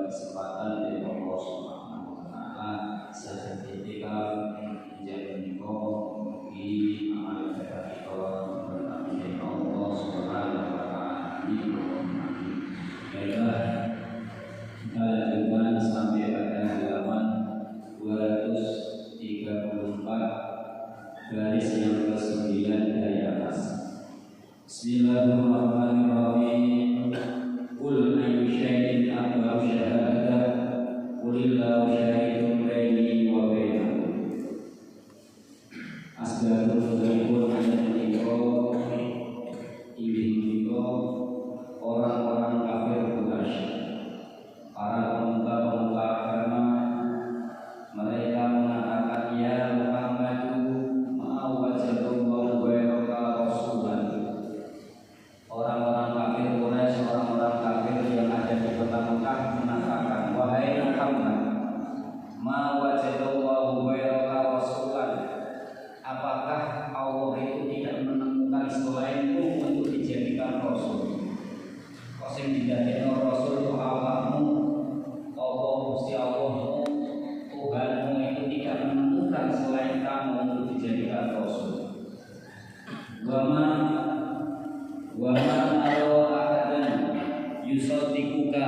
kesempatan dari Allah Subhanahu wa taala seketika menjadi di amal ibadah kita berkati Allah Subhanahu wa taala. Baiklah, kita lanjutkan sampai pada halaman 234 garis yang ke-9 dari atas. Bismillahirrahmanirrahim. Qul ayyu syai'in akbaru syahadah qulillahu syahidun baini wa bainakum. Asbabul ghaibun annahu ibnu orang-orang kafir Quraisy, para pemuka-pemuka agama, mereka mengatakan ya Muhammadu ma'awajadullahu bainaka rasulan. Orang-orang kafir Quraisy, orang-orang kafir yang ada di kota Mekah mengatakan, wahai Muhammad, ma wajadallahu bainaka rasulan, apakah Allah itu tidak menemukan selainmu untuk dijadikan rasul? Kau sing dijadikan rasul itu awakmu, Allah Gusti Allahmu, Tuhanmu itu tidak menemukan selain kamu untuk dijadikan rasul. Wa ma ahadan yusaddiquka,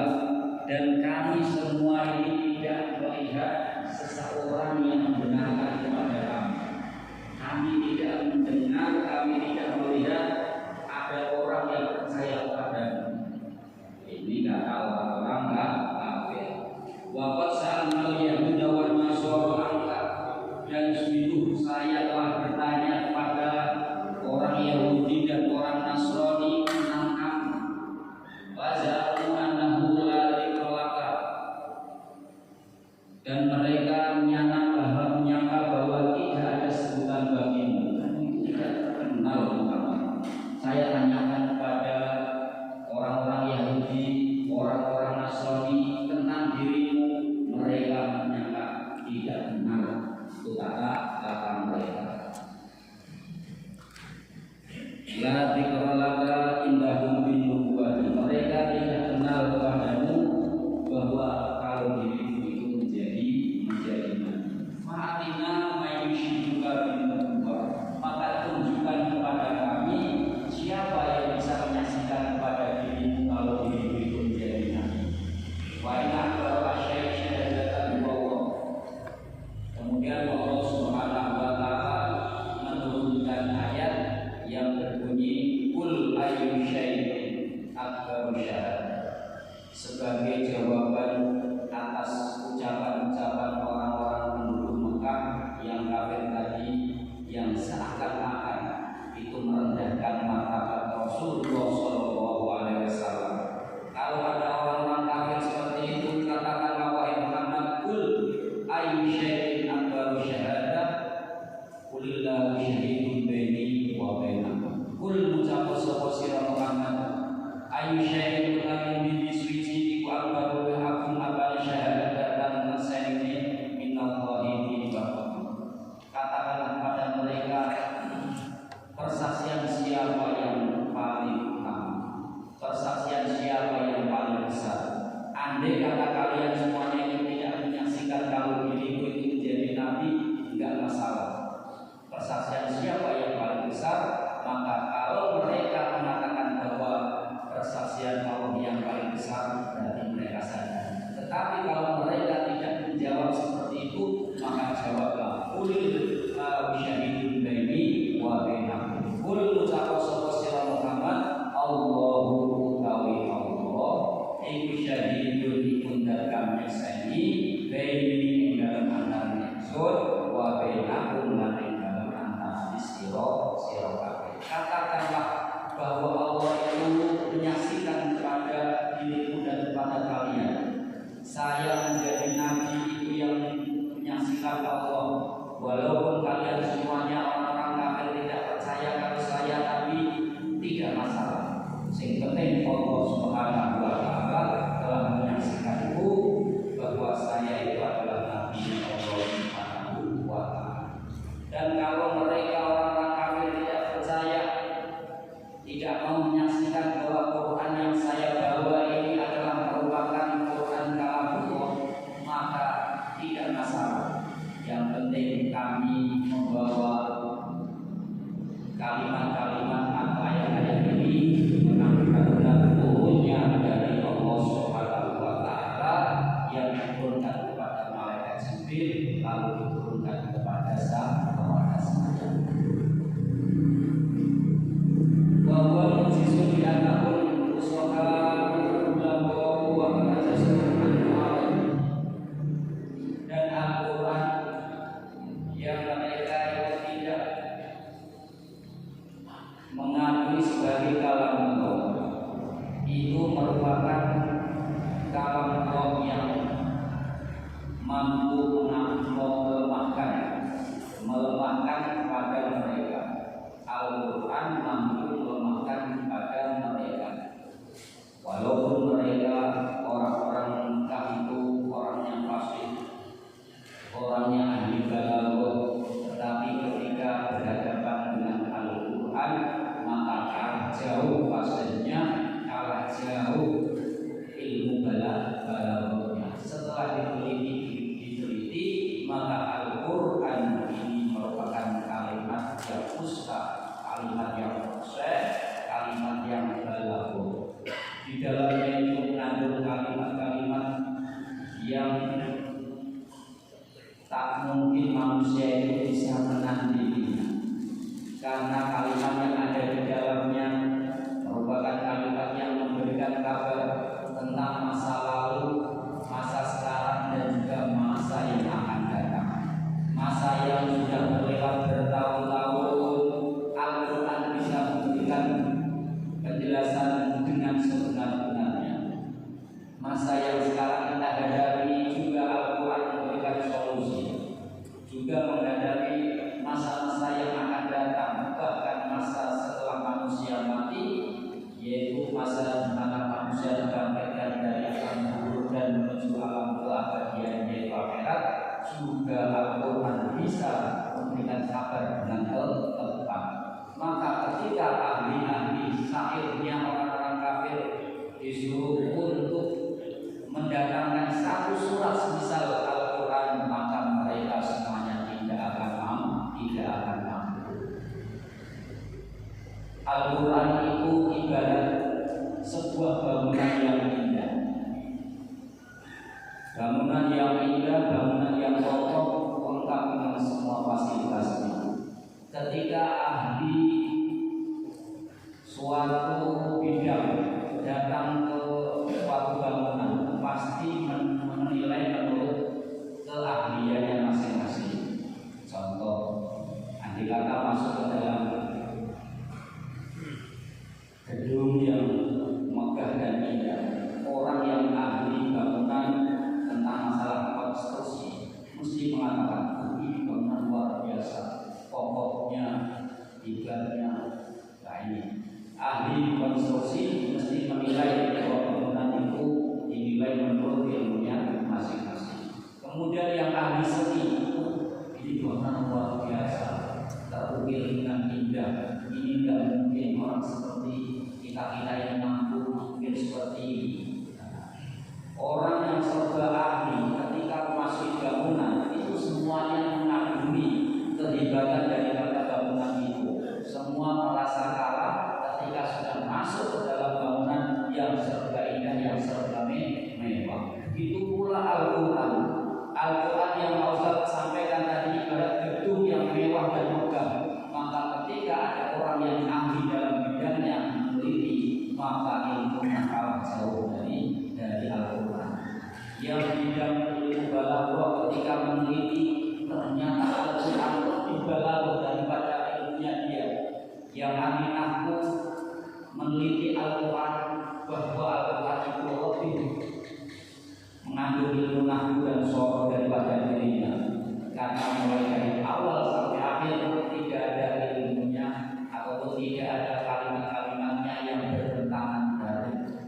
dan kami semua ini tidak melihat seseorang yang membenarkan kepada kami. Kami tidak mendengar, kami tidak melihat ada orang yang percaya kepadamu. Ini kata orang-orang kafir. Wa qad sa'alna al-yahuda wal nasara, dan sungguh saya telah bertanya kepada orang Yahudi dan orang Nasrani tentang kamu. Waza'u annahu la dhikraka, dan mereka menyangka bahwa tidak ada sebutan bagimu. Kamu tidak terkenal kamu. Saya tanyakan kepada orang-orang Yahudi, orang-orang Nasrani tentang dirimu, mereka menyangka tidak benar. Itu kata mereka. La dzikralaka indahum bin nubuwwah, mereka tidak kenal kepadamu bahwa kalau dirimu itu menjadi nabi. Fa'atina mayyushiduka bin nubuwwah, maka tunjukkan kepada kami siapa yang bisa menyaksikan kepada dirimu kalau dirimu itu menjadi nabi. Wa inna akbara syai'in Allah. Kemudian Allah Subhanahu wa taala menurunkan ayat yang berbunyi qul ayyu syai'in akbaru syahadah, sebagai jawaban atas ucapan-ucapan orang-orang penduduk Mekah yang kafir tadi, yang seakan-akan itu merendahkan martabat Rasulullah sallallahu alaihi wasallam. Kalau ada orang-orang kafir seperti itu, katakanlah wahai Muhammad, qul ayyu syai'in akbaru syahadah qulillahu syahidun baini wa bainakum. Qul mucapo sapa sira Muhammad, ayyu syai'in utawi biji suci iku akbaru hakum abal syahadatan nasani minallahi bi bakum. Katakanlah kepada mereka, persaksian siapa yang paling utama, persaksian siapa yang paling besar. Andai kata kalian semuanya ini tidak menyaksikan kalau diriku itu menjadi nabi, enggak masalah. Persaksian siapa yang paling besar, maka kalau mereka mengatakan bahwa persaksian Allah yang paling besar, berarti mereka sadar. Tetapi kalau mereka tidak menjawab seperti itu, maka jawablah qul syahidun baini wa bainakum. Qul ucap sapa sira Muhammad, Allahu utawi Allah iku syahidun iku dalem nyakseni baini ing dalem antarané ingsun wa bainakum lan ing dalem antarané sira kabeh. Katakanlah bahwa Allah itu menyaksikan kepada diriku dan kepada kalian. Saya menjadi nabi itu yang menyaksikan Allah. Walaupun kalian semuanya orang-orang kafir tidak percaya kalau saya nabi, tidak masalah. Yang penting Allah Subhanahu wa taala telah menyaksikanku bahwa saya itu adalah nabi Allah Subhanahu wa taala. Dan kalau mereka orang-orang kafir tidak percaya, tidak mau menyaksikan bahwa Quran yang saya itu merupakan kalam Allah yang mampu melemahkan kepada mereka. Al-Quran mampu melemahkan kepada mereka. Walaupun mereka orang-orang Mekah itu orangnya fasik, orangnya ahli balaghah, tetapi ketika berhadapan dengan Al-Quran maka kalah jauh fasiknya, kalah jauh ilmu balaghahnya. Setelah diteliti maka Al-Quran ini merupakan kalimat yang fusha, kalimat yang fasih, kalimat yang balaghah. Di dalamnya itu mengandung kalimat-kalimat yang tak mungkin manusia itu bisa menandinginya, karena kalimat yang ada di dalamnya merupakan kalimat yang memberikan kabar tentang masa lalu, masa sekarang, dan juga masa yang akan datang. Masa yang sudah berlewat bertahun-tahun, Al-Quran bisa memberikan penjelasan dengan sebenar-benarnya. Masa yang sekarang kita hadapi juga Al-Quran memberikan solusi, juga menghadapi masa-masa yang akan datang, bahkan masa setelah manusia mati, yaitu masa di mana manusia dibangkitkan dari alam kubur dan menuju alam keabadian yaitu akhirat. Juga Al-Quran bisa memberikan kabar dengan tepat. Maka ketika ahli-ahli syairnya orang-orang kafir disuruh untuk mendatangkan satu surat semisal Al-Quran, maka mereka semuanya tidak akan mampu. Al-Quran itu ibarat sebuah bangunan yang indah, bangunan yang kokoh, lengkap dengan semua fasilitasnya. Ketika ahli suatu bidang datang ke suatu bangunan, pasti menilai menurut keahliannya masing-masing. Contoh, andai kata masuk ke dalam gedung yang megah dan indah, orang yang ahli bangunan tentang masalah konstruksi mesti mengatakan ini bangunan luar biasa, kokohnya, tiganya. Nah ini ahli konstruksi mesti menilai bahwa bangunan itu dinilai menurut ilmunya masing-masing. Kemudian yang ahli seni, ini bangunan luar biasa, terukir dengan indah. Ini tidak mungkin orang seperti kita yang mampu mungkin seperti ini. Orang yang serba ahli ketika memasuki bangunan itu semuanya mengagumi kehebatan dari bangunan itu. Semua merasa kalah ketika sudah masuk ke dalam bangunan yang serba indah, yang serba mewah. Itu pula Al-Quran. Al-Quran yang mau Ustaz sampaikan tadi ibarat gedung yang mewah dan megah. Maka ketika ada orang yang ahli dalam bidangnya meneliti, maka ilmunya kalah jauh dari Al-Quran. Yang bidang ilmu balaghah ketika meneliti, ternyata Al-Quran lebih balaghah daripada ilmunya dia. Yang ahli nahwu meneliti Al-Quran, bahwa Al-Quran itu lebih mengandung ilmu nahwu dan soroh daripada dirinya, karena mulai dari awal sampai akhir tidak ada ilmunya ataupun tidak ada kalimat-kalimatnya yang bertentangan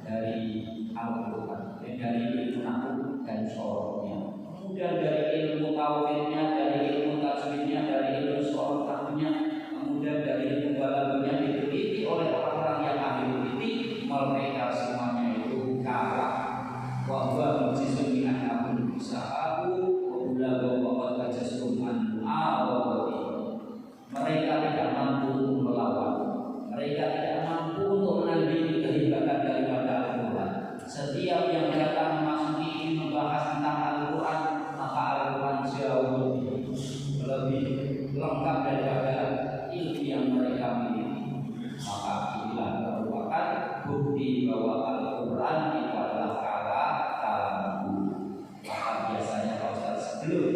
dari Al-Quran, dari ilmu nahwu dan sorohnya. Kemudian dari ilmu tauhidnya, dari ilmu tajwidnya, dari ilmu soroh nahwunya, kemudian dari ilmu balaghahnya diteliti oleh orang-orang yang ahli teliti, mereka semuanya itu kalah. Wahwa mujizun min anakun sa'ahu wa'ulaga wa'ad kajasum an'awati. Mereka tidak mampu melawan, mereka tidak mampu untuk menandingi kehebatan daripada Al-Quran. Setiap yang datang memasuki ini membahas tentang Al-Quran, maka Al-Quran jauh lebih lengkap daripada ilmu yang mereka miliki. Maka inilah merupakan bukti bahwa Al-Quran itu adalah kalamku. Maka biasanya kalau sebelum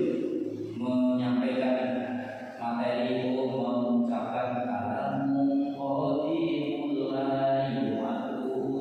menyampaikan materi itu mengucapkan kalamu qadimul la yu'adu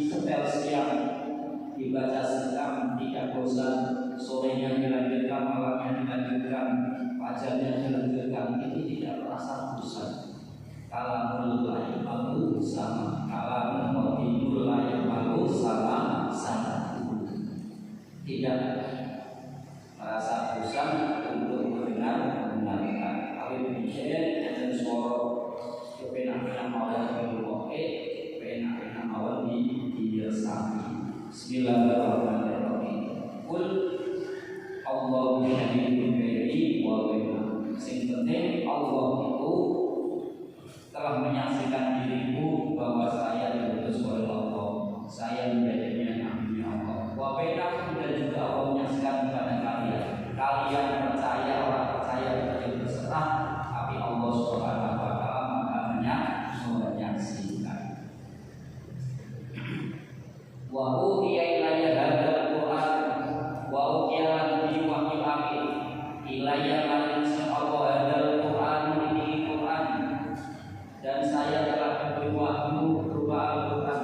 setel siang dibaca sedang, tidak bosan, sorenya dilanjutkan, malamnya dilanjutkan, fajarnya dilanjutkan, itu tidak terasa bosan. Kalamul la yamalu sama, kalamul qadimul la yamalu sama. Tidak merasa bosan untuk mendengarkan. Awil bijak dan suara kepenak-penak mawar diluwake, penak-penak mawar diresami. Bismillahirrahmanirrahim. Qul Allahu syahidun baini wa bainakum. Sing penting Allah itu telah menyaksikan dirimu bahwa saya diutus oleh Allah. Saya menjadinya nabi Allah. Wa bainakum, dan juga Allah menyaksikan kepada kalian. Kalian percaya, orang percaya itu terserah, tapi Allah Subhanahu wa taala Maha menyaksikan. Wa uhiya ilayya hadzal Qur'an wa uhiya diwahyuake ilayya lan Allah hadzal Qur'an ini Qur'an, dan saya telah diberi wahyu berupa Al-Qur'an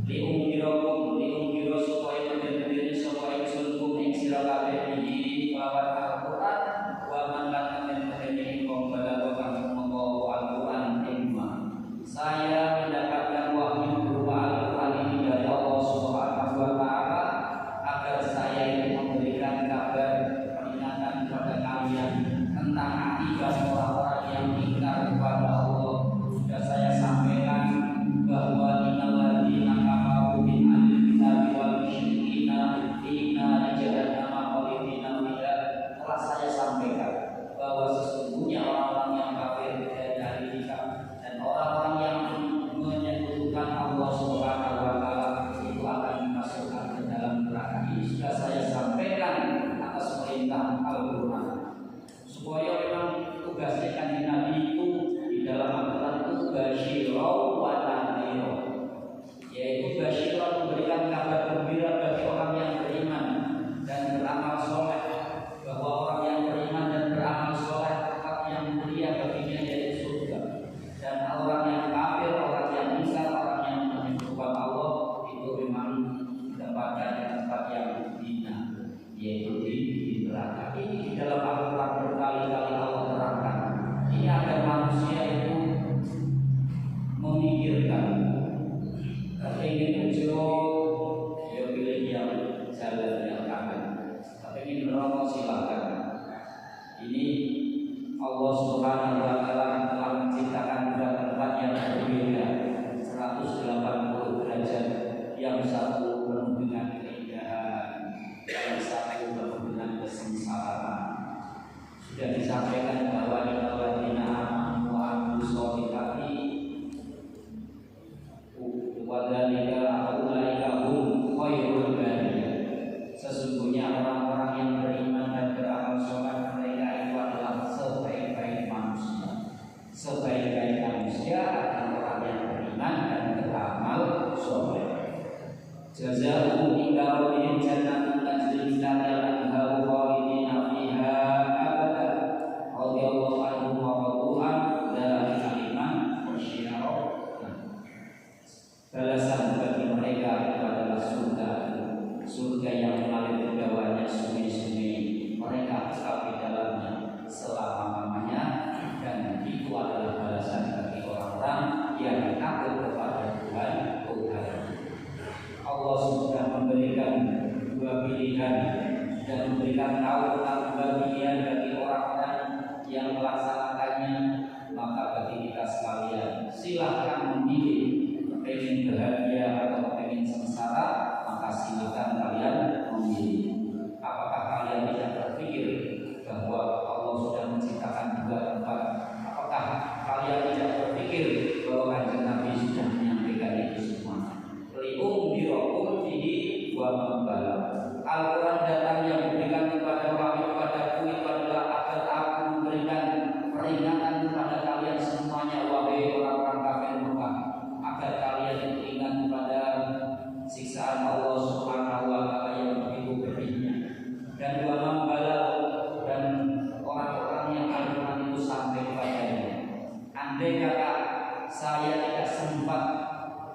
liungkiro supaya menjadi supaya sunkum ing sira kabeh iki lawan Al-Qur'an wa man lan menjadi pembala kang membawa Al-Qur'an hikmah. Saya mendapatkan wahyu berupa Al-Qur'an ini dari Allah Subhanahu wa taala agar saya ini memberikan kabar peringatan kepada kalian tentang akibat orang-orang yang ingkar kepada Allah. Sudah saya sampaikan bahwa innalladzina kafaru min ahli kitab wal musyrikina inna jahannama khalidina fiha. Telah saya sampaikan bahwa sesungguhnya orang-orang yang kafir dari ahli kitab dan orang-orang yang menyekutukan Allah Subhanahu wa taala itu akan dimasukkan ke dalam neraka. Ini sudah saya sampaikan atas perintah Al-Qur'an. Supaya memang tugasnya kanjeng Nabi itu di dalam Al-Qur'an itu basyirau wa nadhira, yaitu basyirau memberikan kabar gembira bagi orang yang beriman dan beramal soleh, bahwa orang yang beriman dan beramal soleh tempat yang mulia baginya yaitu surga, dan orang yang kafir, orang yang ingkar, orang yang menyekutukan Allah itu memang mendapatkan tempat yang hina, yaitu di neraka. Ini di dalam Al-Qur'an berkali-kali Allah terangkan. Ini agar manusia itu memikirkan, ingin ujung ya pilih yang jalan yang kanan, tapi ingin merokok silakan. Ini Allah Subhanahu wa taala telah menciptakan dua tempat yang berbeda 180 derajat, yang satu penuh dengan keindahan, yang satu penuh dengan kesengsaraan. Sudah disampaikan bahwa innalladzina amanu wa amilus sholihati wa dzalika ulaika hum khairul bariyah. Sesungguhnya orang-orang yang beriman dan beramal saleh mereka itu adalah sebaik-baik manusia. Sebaik-baik manusia adalah orang yang beriman dan beramal saleh. Jazaa'uhum inda rabbihim jannatun tajri min tahtiha al-anharu khalidina fiha abada. Radhiyallahu anhum wa radu an dzalika liman khasyiya rabbah. Balasan bagi mereka itu adalah surga, surga yang mengalir bawahnya sungai-sungai. Mereka tetap di dalamnya selama-lamanya, dan itu adalah balasan bagi orang-orang yang takut kepada Tuhan. Allah sudah memberikan dua pilihan dan memberikan tahu tentang dua pilihan bagi orang-orang yang melaksanakannya. Maka bagi kita sekalian, silahkan memilih. Pengen bahagia atau pengen sengsara, maka silakan kalian memilih. Apakah kalian tidak berpikir bahwa Allah sudah menciptakan dua tempat? Apakah kalian tidak berpikir bahwa kanjeng Nabi sudah menyampaikan itu semua? Li'umdirakum bihi wa membala. Al-Quran datang yang memberikan kepada wahyu kepadaku itu adalah agar aku memberikan peringatan kepada kalian semuanya, wahai orang-orang kafir Mekah, agar kalian ingat kepada siksaan Allah Subhanahu wa taala yang begitu pedihnya. Dan wa membala, dan orang-orang yang Al-Quran itu sampai kepadanya. Andai kata saya tidak sempat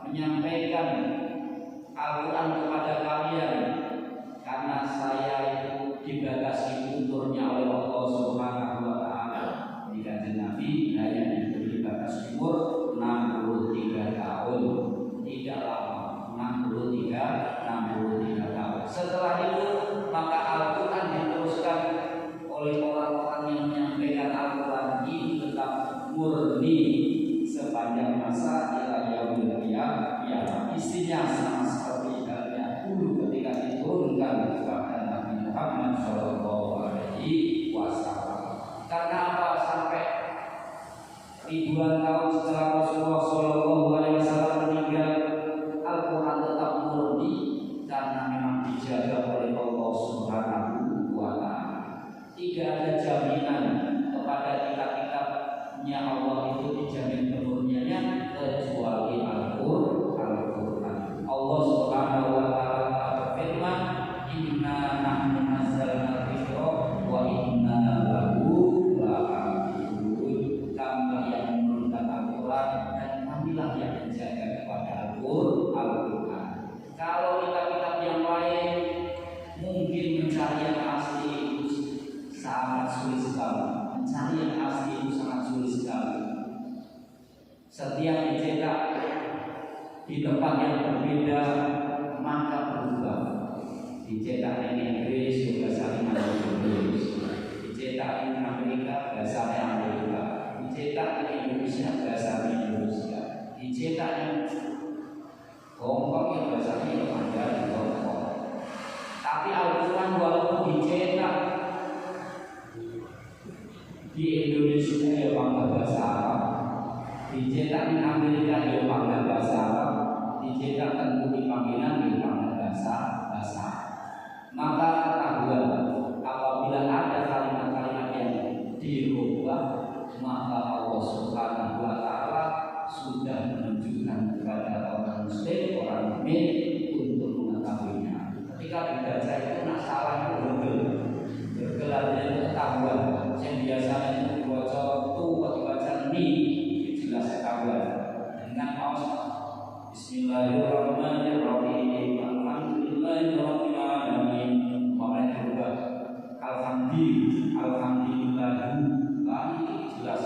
menyampaikan Al-Quran kepada kalian, karena saya itu dibatasi umurnya oleh Allah Subhanahu wa Ta'ala. Di kanjeng Nabi hanya diberi batas umur 63 tahun, tidak lama, 63 tahun. Setelah itu maka Al-Quran diteruskan oleh orang-orang yang menyampaikan Al-Quran ini tetap murni sepanjang masa ila yaumil qiyamah. Isinya sama seperti halnya dulu ketika diturunkan kepada Nabi Muhammad SAW. Karena apa? Sampai ribuan tahun setelah Rasulullah SAW meninggal, Al-Quran tetap murni karena memang dijaga oleh Allah Subhanahu wa Ta'ala. Tidak ada jaminan kepada kitab-kitabnya Allah itu dijamin kemurniannya kecuali Al-Quran. Allah Subhanahu wa Ta'ala berfirman, "Inna nahnu nazzalna dzikra wa inna lahu lahafizun." Kamilah yang menurunkan Al-Quran dan kamilah yang menjaga kepada Al-Quran. Kalau kitab-kitab yang lain mungkin mencari yang asli itu sangat sulit sekali. Mencari yang asli itu sangat sulit sekali. Setiap dicetak di tempat yang berbeda maka berubah. Dicetak di Inggris bahasanya Inggris, dicetak di Amerika bahasanya Amerika, dicetak di Indonesia bahasanya Indonesia, dicetak di Hongkong yang bahasanya ada di Hongkong. Tapi Al-Quran walaupun dicetak di Indonesia ya bangga bahasa Arab, dicetak di Amerika ya bangga bahasa Arab, dicetak tentu di Panggilan ya bangga bahasa Arab. Maka ketahuan apabila ada kalimat-kalimat yang dirubah, maka Allah Subhanahu wa Ta'ala sudah menunjukkan kepada orang Muslim, orang mukmin untuk mengetahuinya. Ketika dibaca itu nak salah itu bergelarnya ketahuan. Yang biasanya itu dibaca tu, dibaca ni, jelas ketahuan. Dengan paus Bismillahirrahmanirrahim. Alhamdulillahirabbil alamin. Maknanya berubah. Alhamdulillah. Ini jelas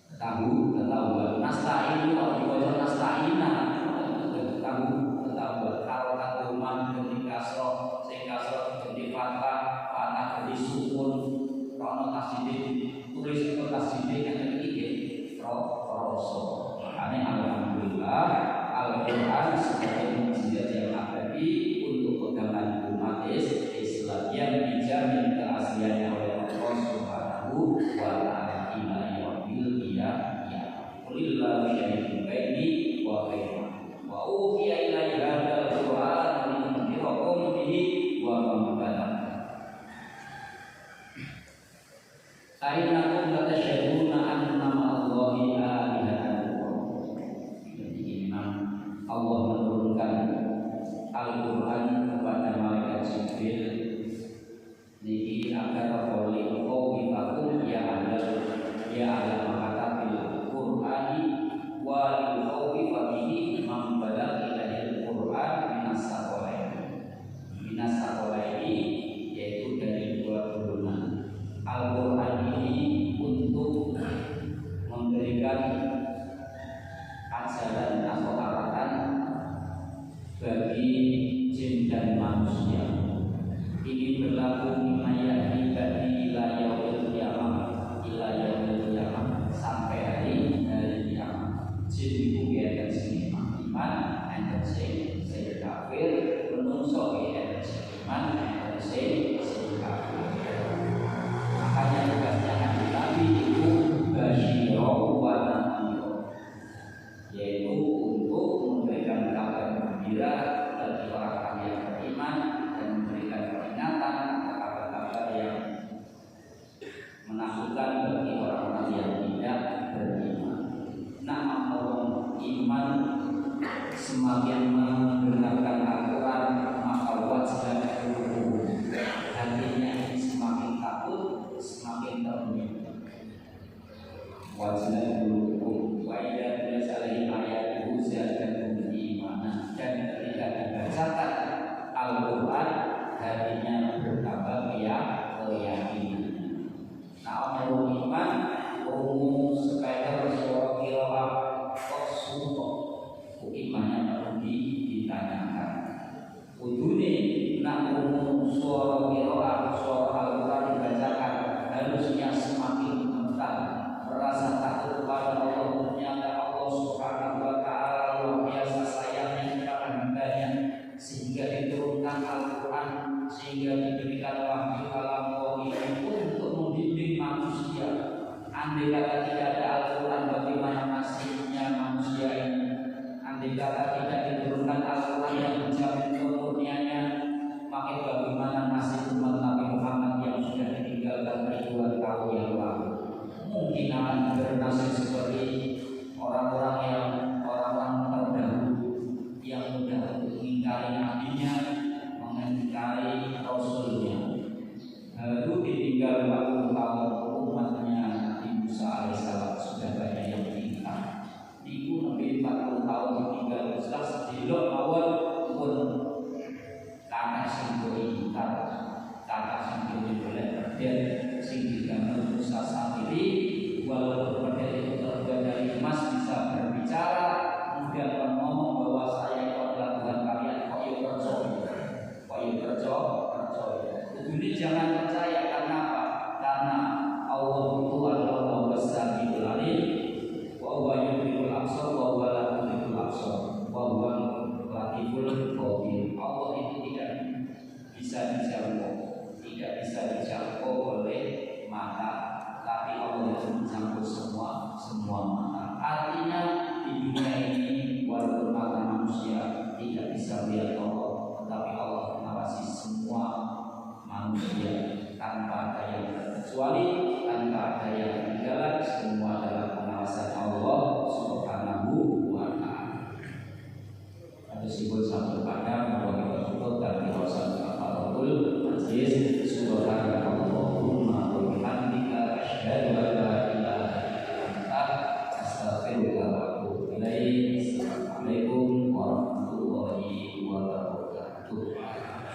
ketahuan. Nasta'in kalau dibaca nasta'ina ketahuan. Kalau katuman ketika kasroh, sing kasroh jadi fathah jadi sukun, rono tasdid tulis itu tasdid yang iki roso. Makanya alhamdulillah Al-Quran sebagai mukjizat yang abadi untuk pegangan umat Islam yang dijamin keasliannya oleh Allah Subhanahu wa Ta'ala ila yaumil qiyamah. Qulillahu syahidun baini wa bainakum wa uhiya ilayya hadzal Qur'an liyunzirakum bihi wa man balagha. Ainakum latasyhaduna anna ma'allahi alihatan. Jadi memang Allah menurunkan Al-Quran kepada malaikat Jibril niki agar qawli qawmikum ya ala makatabil Qur'ani wa lil qawmi fabihi man balagha ilal Qur'an minas saqalaini yaitu dari dua golongan. Al-Quran ini untuk memberikan ajaran atau arahan bagi jin dan manusia. Ini berlaku mimayah ibadi ila yaumil qiyamah sampai hari kiamat. Jin itu biarkan sing iman, enten sing kafir, menungso enten sing iman, enten sing kafir. Makanya tugasnya Nabi itu basyirah wa nadhirah, yaitu untuk memberikan kabar gembira bagi orang yang beriman dan memberikan peringatan atau kabar-kabar yang menakutkan bagi orang-orang yang tidak beriman. Nah, orang iman semakin mendengarkan Al-Quran maka wajah hatinya semakin takut, semakin terpenuhi. Wajah dulu wa idza tuliyat alaihim ayatuhu zadatuhum imanan. Dan diturunkan Al-Quran sehingga diberikan wahyu kalam Allah untuk membimbing manusia. Andai kata tidak ada Al-Quran, bagaimana nasibnya manusia ini? Andai kata tidak diturunkan Al-Quran yang menjamin kemurniannya, maka bagaimana nasib umat Nabi Muhammad yang sudah ditinggalkan ribuan tahun yang lalu? Mungkin akan bernasib seperti orang-orang terdahulu yang mudah mengingkari nabinya, mengingkari rasulnya. Lalu ditinggal 40 tahun umatnya Nabi Musa alaihissalam sudah banyak yang diingkar. Ibu Nabi 40 tahun ditinggal jelas dilok awal pun kata sing diingkar, kata sing diboleh dan sing digambar Musa sendiri. Walaupun pada itu terbuat dari emas bisa berbicara, kemudian ngomong bahwa saya itu adalah Tuhan kalian, kok yuk percaya. Ini jangan percaya karena apa? Karena Allah itu adalah Allah As-Sami'ul Alim, wa huwa yudrikul absar wa huwa la yudrikul absar wa huwa latiful khabir. Allah itu tidak bisa dijangkau oleh mata, tapi Allah itu mencampur semua mata. Artinya di dunia ini walaupun mata manusia tidak bisa melihat Allah, tetapi Allah mengawasi semua manusia tanpa ada yang terkecuali, tanpa ada yang ketinggalan. Semua dalam pengawasan Allah Subhanahu wa Ta'ala. Ada simbol satu pada bahwa kita cukup dari kawasan Al-Fatihah Majlis Subhanahu